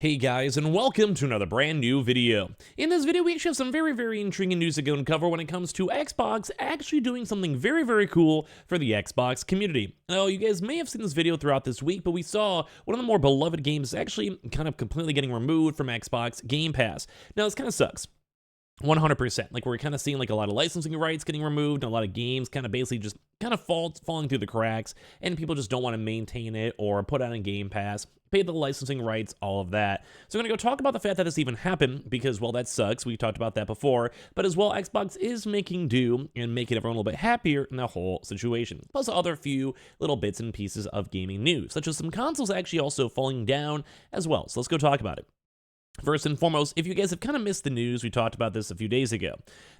Hey guys, and welcome to another brand new video. In this video, we actually have some very intriguing news to go and cover when it comes to Xbox actually doing something very cool for the Xbox community. Now, you guys may have seen this video throughout this week, but we saw one of the more beloved games actually kind of completely getting removed from Xbox Game Pass. Now, this kind of sucks. 100%. Like, we're kind of seeing like a lot of licensing rights getting removed, and a lot of games kind of basically just kind of falling through the cracks, and people just don't want to maintain it or put it on Game Pass, pay the licensing rights, all of that. So I'm going to go talk about the fact that this even happened, because, well, that sucks. We talked about that before, but as well, Xbox is making do and making everyone a little bit happier in the whole situation. Plus other few little bits and pieces of gaming news, such as some consoles actually also falling down as well. So let's go talk about it. First and foremost, if you guys have kind of missed the news, we talked about this a few days ago,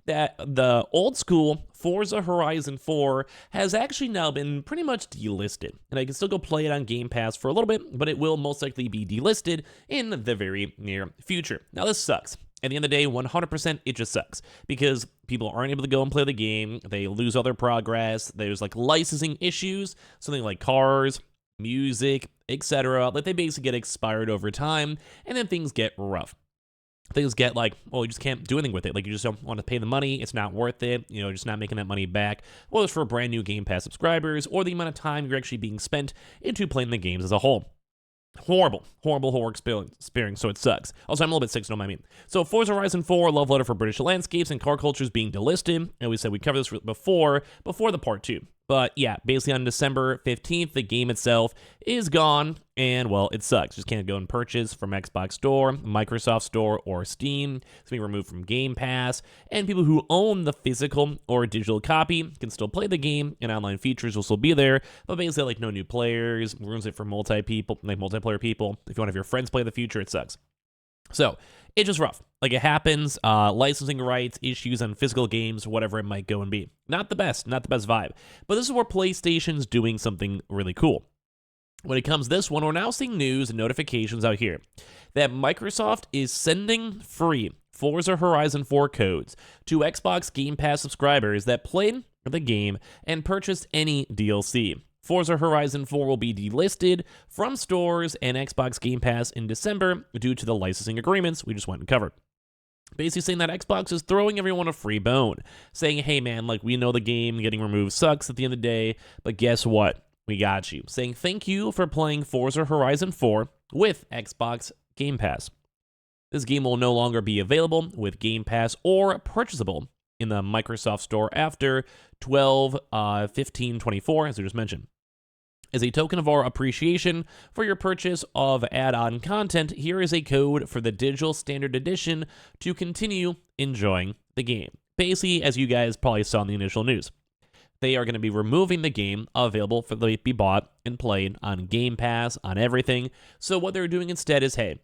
that the old school Forza Horizon 4 has actually now been pretty much delisted. And I can still go play it on Game Pass for a little bit, but it will most likely be delisted in the very near future. Now, this sucks. At the end of the day, 100%, it just sucks, because people aren't able to go and play the game. They lose all their progress. There's like licensing issues, something like cars, music, etc. Like, they basically get expired over time, and then things get rough. Things get like, well, you just can't do anything with it. Like, you just don't want to pay the money. It's not worth it. You know, just not making that money back. Whether it's for brand new Game Pass subscribers or the amount of time you're actually being spent into playing the games as a whole. Horrible experience, so it sucks. Also, I'm a little bit sick, so don't mind me. So, Forza Horizon 4, love letter for British landscapes and car cultures being delisted. And we said we covered this before the part 2. But yeah, basically on December 15th, the game itself is gone, and well, it sucks. Just can't go and purchase from Xbox Store, Microsoft Store, or Steam. It's being removed from Game Pass, and people who own the physical or digital copy can still play the game, and online features will still be there, but basically like no new players, ruins it for multiplayer people. If you want to have your friends play in the future, it sucks. So, it's just rough. Like, it happens, licensing rights, issues on physical games, whatever it might go and be. Not the best vibe. But this is where PlayStation's doing something really cool. When it comes to this one, we're now seeing news and notifications out here that Microsoft is sending free Forza Horizon 4 codes to Xbox Game Pass subscribers that played the game and purchased any DLC. Forza Horizon 4 will be delisted from stores and Xbox Game Pass in December due to the licensing agreements we just went and covered. Basically saying that Xbox is throwing everyone a free bone, saying, hey man, like, we know the game getting removed sucks at the end of the day, but guess what? We got you. Saying thank you for playing Forza Horizon 4 with Xbox Game Pass. This game will no longer be available with Game Pass or purchasable in the Microsoft Store after 12/15/24, as I just mentioned. As a token of our appreciation for your purchase of add-on content, here is a code for the Digital Standard Edition to continue enjoying the game. Basically, as you guys probably saw in the initial news, they are going to be removing the game available for the be bought and played on Game Pass, on everything. So what they're doing instead is, hey,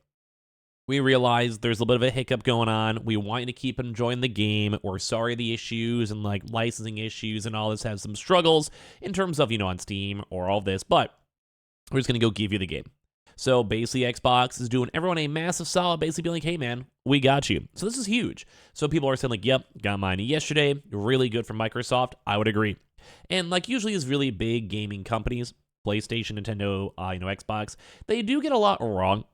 we realize there's a little bit of a hiccup going on. We want you to keep enjoying the game. We're sorry the issues and like licensing issues and all this has some struggles in terms of, on Steam or all this, but we're just going to go give you the game. So basically, Xbox is doing everyone a massive solid, basically being like, hey man, we got you. So this is huge. So people are saying like, yep, got mine yesterday. Really good for Microsoft. I would agree. And like usually is really big gaming companies, PlayStation, Nintendo, Xbox, they do get a lot wrong.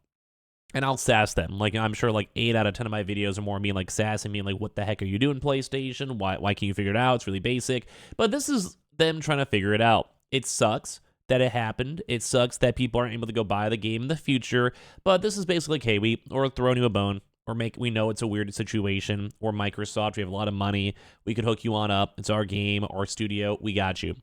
And I'll sass them. Like, I'm sure like 8 out of 10 of my videos are more me like sassing me, like, what the heck are you doing, PlayStation? Why can't you figure it out? It's really basic. But this is them trying to figure it out. It sucks that it happened. It sucks that people aren't able to go buy the game in the future. But this is basically like, hey, we're throwing you a bone. We know it's a weird situation. We're Microsoft. We have a lot of money. We could hook you on up. It's our game, our studio. We got you.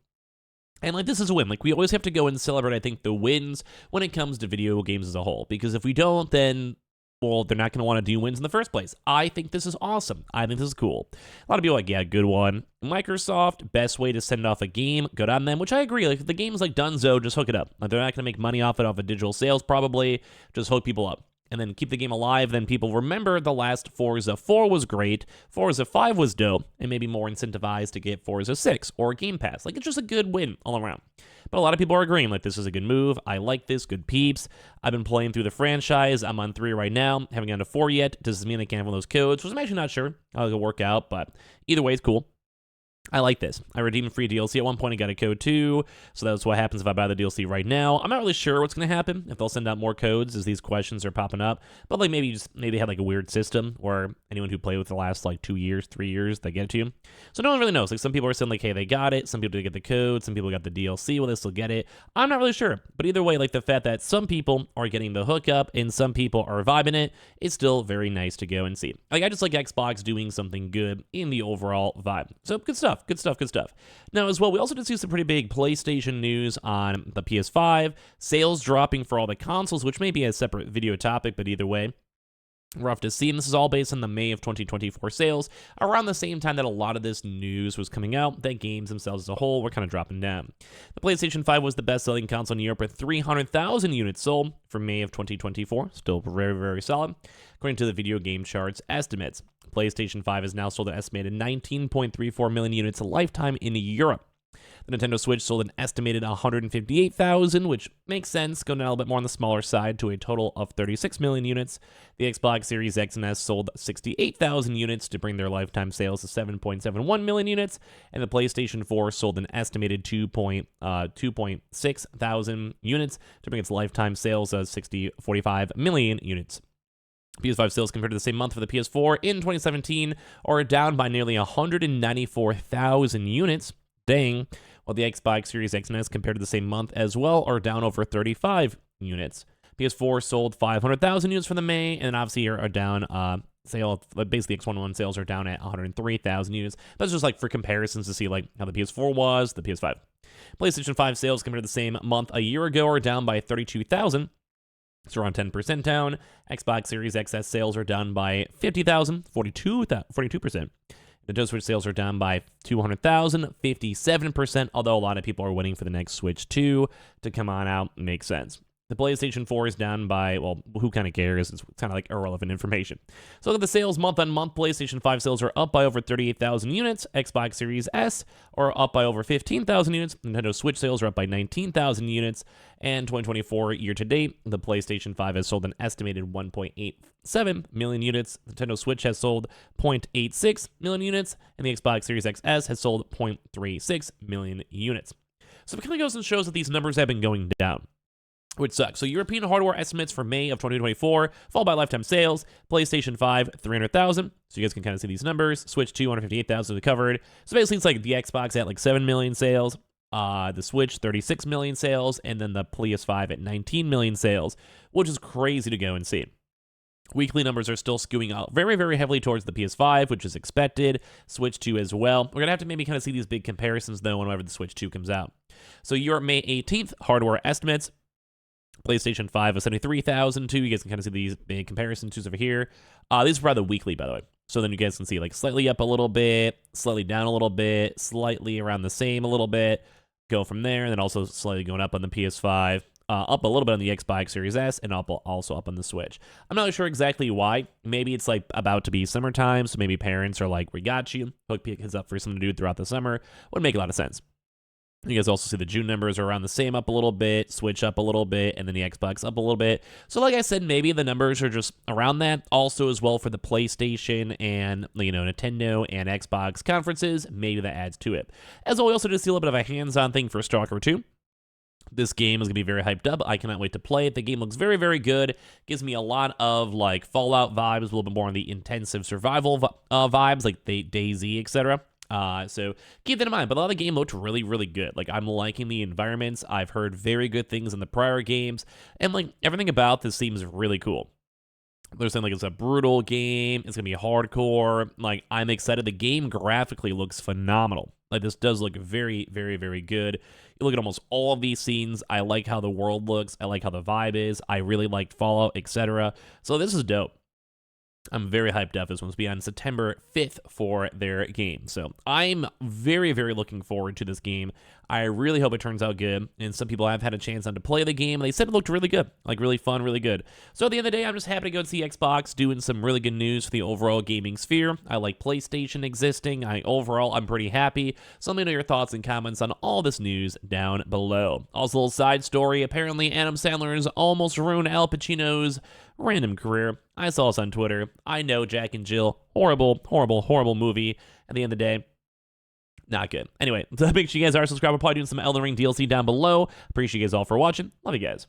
And like, this is a win. Like, we always have to go and celebrate, I think, the wins when it comes to video games as a whole. Because if we don't, then, well, they're not going to want to do wins in the first place. I think this is awesome. I think this is cool. A lot of people are like, yeah, good one. Microsoft, best way to send off a game, good on them, which I agree. Like, if the game's like Dunzo, just hook it up. Like, they're not going to make money off it, off of digital sales, probably. Just hook people up. And then keep the game alive, then people remember the last Forza 4 was great, Forza 5 was dope, and maybe more incentivized to get Forza 6 or Game Pass. Like, it's just a good win all around. But a lot of people are agreeing, like, this is a good move, I like this, good peeps. I've been playing through the franchise, I'm on 3 right now, haven't gotten to 4 yet. Does this mean I can't have one of those codes? Which I'm actually not sure how it'll work out, but either way, it's cool. I like this. I redeemed free DLC. At one point, I got a code too, so that's what happens if I buy the DLC right now. I'm not really sure what's going to happen, if they'll send out more codes as these questions are popping up, but like maybe they have like a weird system where anyone who played with the last like 2 years, 3 years, they get it to you. So no one really knows. Like some people are saying like, hey, they got it. Some people did get the code. Some people got the DLC. Will they still get it? I'm not really sure. But either way, like the fact that some people are getting the hookup and some people are vibing it, it's still very nice to go and see. Like I just like Xbox doing something good in the overall vibe. So good stuff. Good stuff. Good stuff. Now, as well, we also did see some pretty big PlayStation news on the PS5, sales dropping for all the consoles, which may be a separate video topic, but either way, we're off to see, and this is all based on the May of 2024 sales, around the same time that a lot of this news was coming out, that games themselves as a whole were kind of dropping down. The PlayStation 5 was the best-selling console in Europe with 300,000 units sold for May of 2024, still very, very solid, according to the video game charts estimates. PlayStation 5 has now sold an estimated 19.34 million units a lifetime in Europe. The Nintendo Switch sold an estimated 158,000, which makes sense, going down a little bit more on the smaller side to a total of 36 million units. The Xbox Series X and S sold 68,000 units to bring their lifetime sales to 7.71 million units, and the PlayStation 4 sold an estimated 2.6 thousand units to bring its lifetime sales to 45 million units. PS5 sales compared to the same month for the PS4 in 2017 are down by nearly 194,000 units. Dang. While the Xbox Series X and S compared to the same month as well are down over 35 units. PS4 sold 500,000 units for the May, and obviously are down, basically X11 sales are down at 103,000 units. That's just like for comparisons to see like how the PS4 was, the PS5. PlayStation 5 sales compared to the same month a year ago are down by 32,000. It's around 10% down. Xbox Series XS sales are down by 50,000, 42%. Nintendo Switch sales are down by 200,000, 57%, although a lot of people are waiting for the next Switch 2 to come on out. Makes sense. The PlayStation 4 is down by, well, who kind of cares? It's kind of like irrelevant information. So look at the sales month on month. PlayStation 5 sales are up by over 38,000 units. Xbox Series S are up by over 15,000 units. Nintendo Switch sales are up by 19,000 units. And 2024 year to date, the PlayStation 5 has sold an estimated 1.87 million units. Nintendo Switch has sold 0.86 million units. And the Xbox Series XS has sold 0.36 million units. So it kind of goes and shows that these numbers have been going down, which sucks. So European hardware estimates for May of 2024, followed by lifetime sales. PlayStation 5, 300,000. So you guys can kind of see these numbers. Switch 2, 158,000 covered. So basically it's like the Xbox at like 7 million sales, the Switch 36 million sales, and then the PS5 at 19 million sales, which is crazy to go and see. Weekly numbers are still skewing out very, very heavily towards the PS5, which is expected. Switch 2 as well. We're going to have to maybe kind of see these big comparisons, though, whenever the Switch 2 comes out. So Europe, May 18th, hardware estimates. PlayStation 5 of 73,000 too. You guys can kind of see these big comparisons over here. These are probably the weekly, by the way. So then you guys can see like slightly up a little bit, slightly down a little bit, slightly around the same a little bit. Go from there, and then also slightly going up on the PS5, up a little bit on the Xbox Series S, and also up on the Switch. I'm not sure exactly why. Maybe it's like about to be summertime, so maybe parents are like, we got you. Hook kids up for something to do throughout the summer. Would make a lot of sense. You guys also see the June numbers are around the same, up a little bit, Switch up a little bit, and then the Xbox up a little bit. So like I said, maybe the numbers are just around that. Also as well for the PlayStation and, Nintendo and Xbox conferences, maybe that adds to it. As well, we also just see a little bit of a hands-on thing for Stalker 2. This game is going to be very hyped up. I cannot wait to play it. The game looks very, very good. Gives me a lot of like Fallout vibes, a little bit more on the intensive survival vibes, like DayZ, etc. So keep that in mind. But a lot of the game looked really, really good. Like, I'm liking the environments. I've heard very good things in the prior games, and like everything about this seems really cool. They're saying like it's a brutal game. It's gonna be hardcore. Like, I'm excited. The game graphically looks phenomenal. Like, this does look very, very, very good. You look at almost all of these scenes. I like how the world looks. I like how the vibe is. I really liked Fallout, etc. So this is dope. I'm very hyped up. This one's be on September 5th for their game. So I'm very, very looking forward to this game. I really hope it turns out good. And some people have had a chance to play the game. They said it looked really good. Like, really fun, really good. So at the end of the day, I'm just happy to go and see Xbox doing some really good news for the overall gaming sphere. I like PlayStation existing. Overall, I'm pretty happy. So let me know your thoughts and comments on all this news down below. Also, a little side story. Apparently, Adam Sandler's almost ruined Al Pacino's random career. I saw this on Twitter. I know Jack and Jill, horrible, horrible, horrible movie. At the end of the day, not good. Anyway, make sure you guys are subscribed. We're probably doing some Elden Ring DLC down below. Appreciate you guys all for watching. Love you guys.